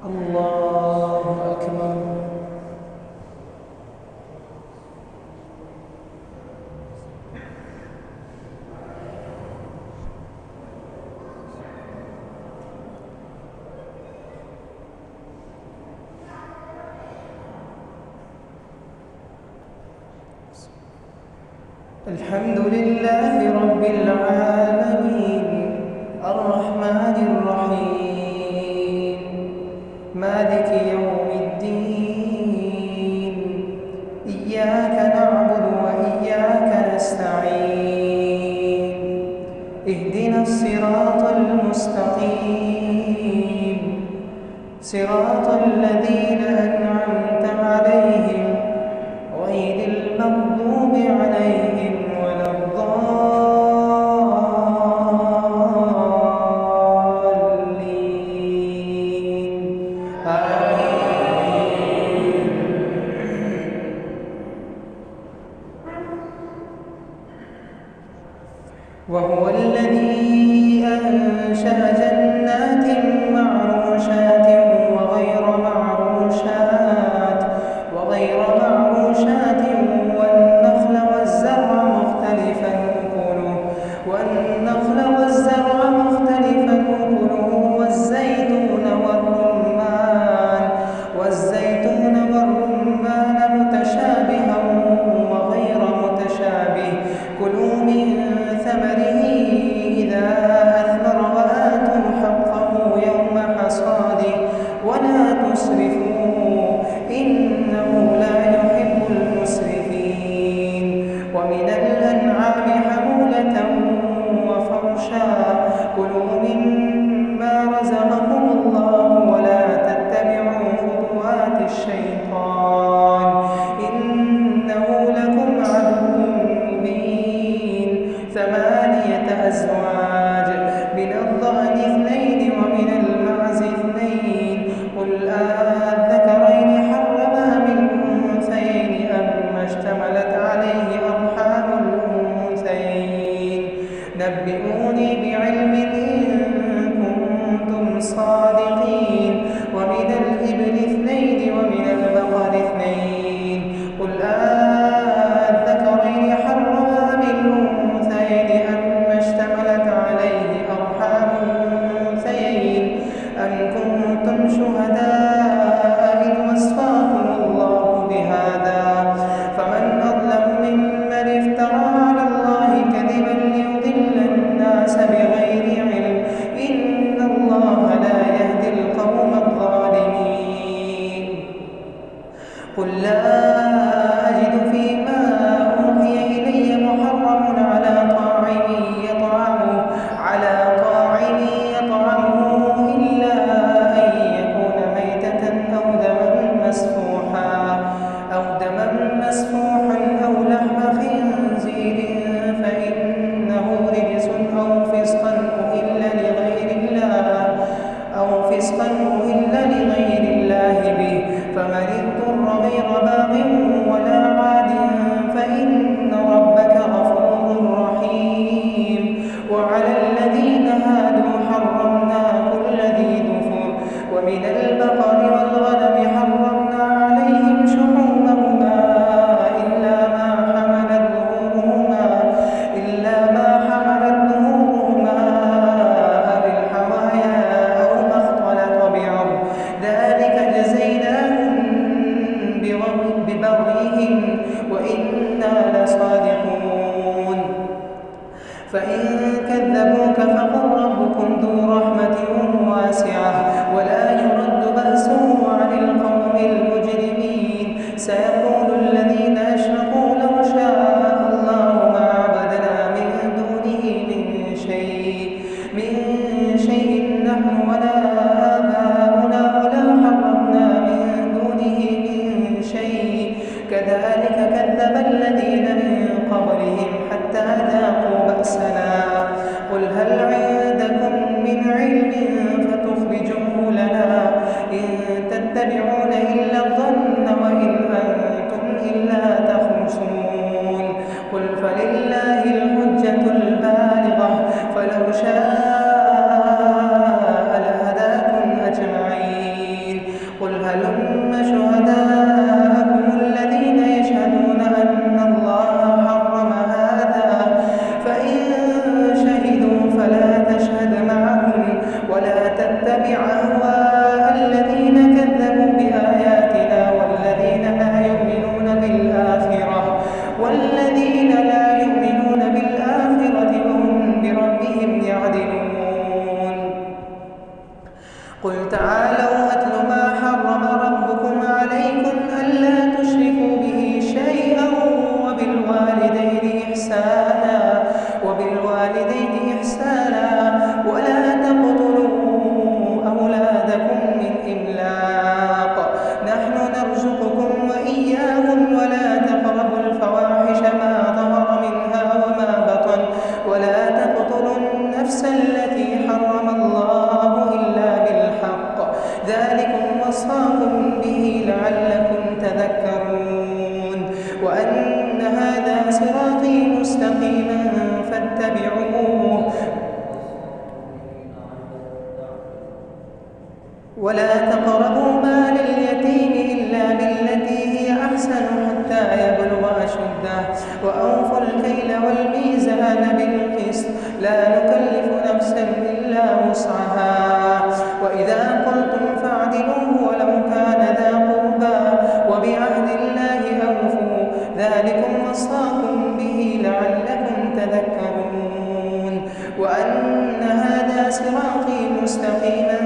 الله أكبر. الحمد لله رب العالمين الرحمن الرحيم مالك يوم الدين إياك نعبد وإياك نستعين اهدنا الصراط المستقيم صراط الذين أنعمت عليهم غير المغضوب عليهم ولا الضالين آمين. وهو الذي أنشأ جنات معروشات وغير معروشات والنخل والزرع مختلفا أكله والزيتون والرمان متشابها وغير متشابه كلوا من ثمره إذا أثمر وآتوا حقه يوم حصاده ولا تسرفوا إنه لا يحب المسرفين. ومن الأنعام حمولة وفرشا كلوا مما رزقكم الله ولا تتبعوا خطوات الشيطان إنه لكم عدو مبين. 8 أزواج من الضأن 2 ومن المعز 2 قل أذكرين حرم أم الأنثيين أما اشتملت عليه أرحام الأنثيين نبئوني بعلم إن كنتم صادقين. ومن الإبل 2 ومن البقر 2 قل أذكرين حرم أم الأنثيين أما اشتملت عليه أرحام الأنثيين أم كنتم شهداء إذ وصاكم الله بهذا فمن أظلم ممن افترى على الله كذبا ليضل الناس بغير علم إن الله لا يهدي القوم الظالمين. قل لا أجد فيما أوحي إلي محرم على طاعم يطعمه إلا أن يكون ميتة أو دما مسفوحا أو لحم خنزير فإنه رجس أو فسقا أهل لغير الله به فمن اضطر غير باغ ولا عاد فإن ربك غفور رحيم. وعلى الذين هادوا حرمنا كل ذي ظفر ومن البقر والغنم حرمنا عليهم شحومهما إلا ما حملت ظهورهما أو الحوايا أو ما اختلط بعظم ذلك جزيناهم ببغيهم ونتبع أهواء الذين كذبوا بآياتنا والذين لا يؤمنون بالآخرة وهم بربهم يعدلون. قل تعالوا أتل ما حرم ربكم عليكم ألا تشركوا به شيئا وبالوالدين إحسانا ولا تقتلوا أولادكم من إملاق نحن نرزقكم وإياهم ولا تقربوا الفواحش ما ظهر منها وما بطن ولا تقتلوا النفس التي حرم الله إلا بالحق ذلكم وصاكم به لعلكم تذكرون. وأن هذا صراطي مستقيما فاتبعوه ولا تقربوا مال اليتيم إلا بالتي هي أحسن حتى يبلغ أشده وأوفوا الكيل والميزان بالقسط لا نكلف نفسا إلا وسعها وإذا قلتم فاعدلوا ولو كان ذا قربى وبعهد الله أوفوا ذلكم وصاكم به لعلكم تذكرون. وأن هذا صراطي مستقيما